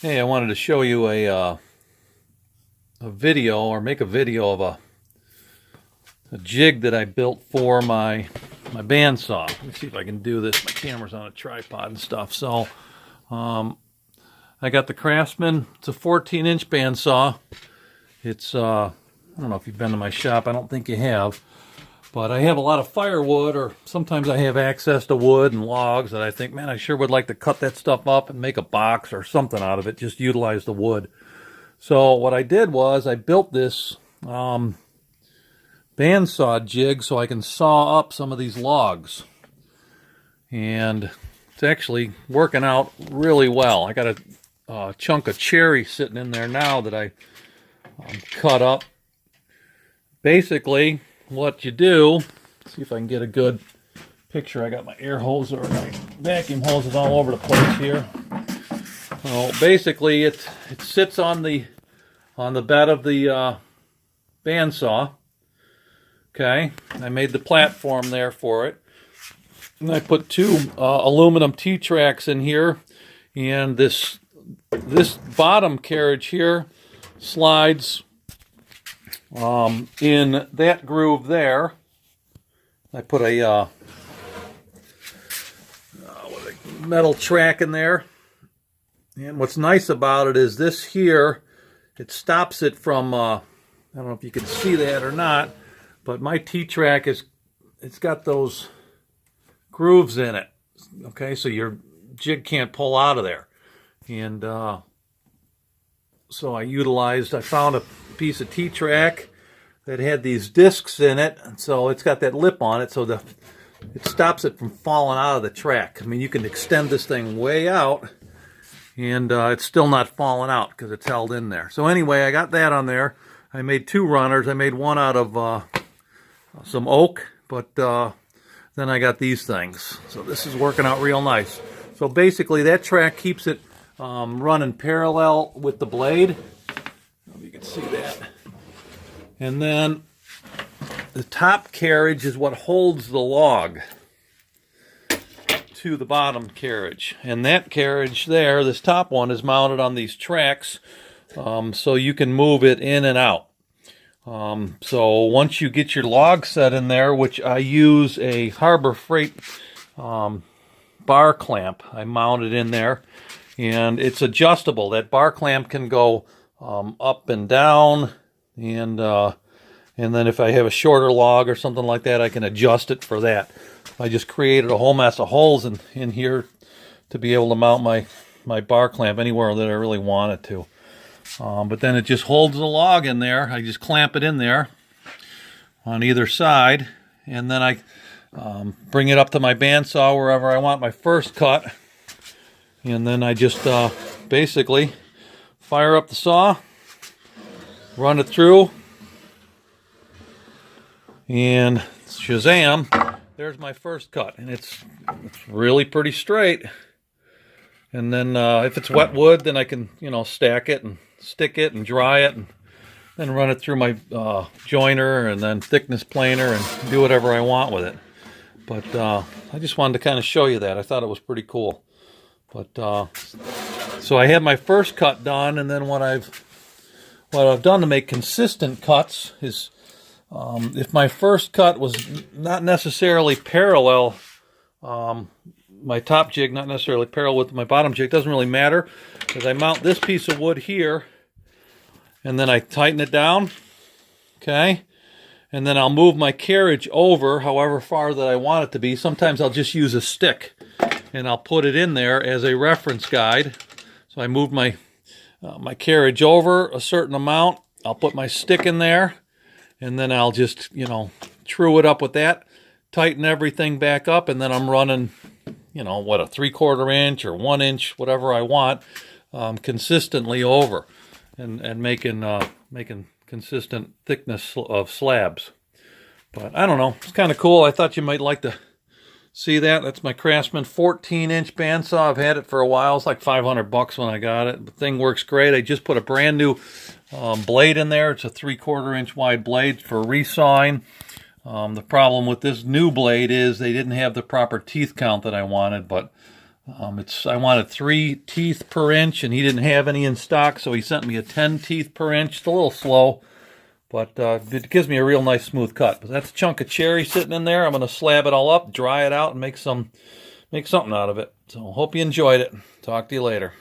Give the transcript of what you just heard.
Hey, I wanted to show you a video, or make a video of a jig that I built for my bandsaw. Let me see if I can do this. My camera's on a tripod and stuff. So I got the Craftsman. It's a 14-inch bandsaw. It's I don't know if you've been to my shop. I don't think you have. But I have a lot of firewood, or sometimes I have access to wood and logs that I think, man, I sure would like to cut that stuff up and make a box or something out of it. Just utilize the wood. So what I did was I built this bandsaw jig so I can saw up some of these logs. And it's actually working out really well. I got a chunk of cherry sitting in there now that I cut up. Basically, what you do, see if I can get a good picture. I got my air hose or my vacuum hoses all over the place here. So basically, it sits on the bed of the bandsaw. Okay, I made the platform there for it, and I put two aluminum T-tracks in here, and this bottom carriage here slides in that groove there. I put a metal track in there. And what's nice about it is this here, it stops it from, I don't know if you can see that or not, but my T-track it's got those grooves in it. Okay, so your jig can't pull out of there. And so I found a piece of T-track that had these discs in it, and so it's got that lip on it, so it stops it from falling out of the track. I mean, you can extend this thing way out, and it's still not falling out because it's held in there. So anyway, I got that on there. I made two runners. I made one out of some oak, but then I got these things. So this is working out real nice. So basically, that track keeps it running parallel with the blade. I don't know if you can see that. And then the top carriage is what holds the log to the bottom carriage. And that carriage there, this top one, is mounted on these tracks, so you can move it in and out. So once you get your log set in there, which I use a Harbor Freight bar clamp, I mount it in there, and it's adjustable. That bar clamp can go up and down, and then if I have a shorter log or something like that, I can adjust it for that. I just created a whole mess of holes in here to be able to mount my bar clamp anywhere that I really want it to. But then it just holds the log in there. I just clamp it in there on either side, and then I bring it up to my bandsaw wherever I want my first cut, and then I just basically fire up the saw, run it through, and shazam, there's my first cut. And it's really pretty straight. And then if it's wet wood, then I can, stack it and stick it and dry it, and then run it through my joiner and then thickness planer and do whatever I want with it. But I just wanted to kind of show you that. I thought it was pretty cool. But so I had my first cut done, and then what I've done to make consistent cuts is if my first cut was not necessarily parallel, my top jig not necessarily parallel with my bottom jig, doesn't really matter, because I mount this piece of wood here, and then I tighten it down, okay, and then I'll move my carriage over however far that I want it to be. Sometimes I'll just use a stick, and I'll put it in there as a reference guide. So I move my carriage over a certain amount, I'll put my stick in there, and then I'll just, true it up with that, tighten everything back up, and then I'm running, a 3/4 inch or 1 inch, whatever I want, consistently over, and making consistent thickness of slabs. But I don't know, it's kind of cool. I thought you might like to see that. That's my Craftsman 14-inch bandsaw. I've had it for a while. It's like $500 when I got it. The thing works great. I just put a brand new blade in there. It's a 3/4 inch wide blade for resawing. The problem with this new blade is they didn't have the proper teeth count that I wanted, but I wanted 3 teeth per inch, and he didn't have any in stock, so he sent me a 10 teeth per inch. It's a little slow, but it gives me a real nice smooth cut. But that's a chunk of cherry sitting in there. I'm going to slab it all up, dry it out, and make something out of it. So hope you enjoyed it. Talk to you later.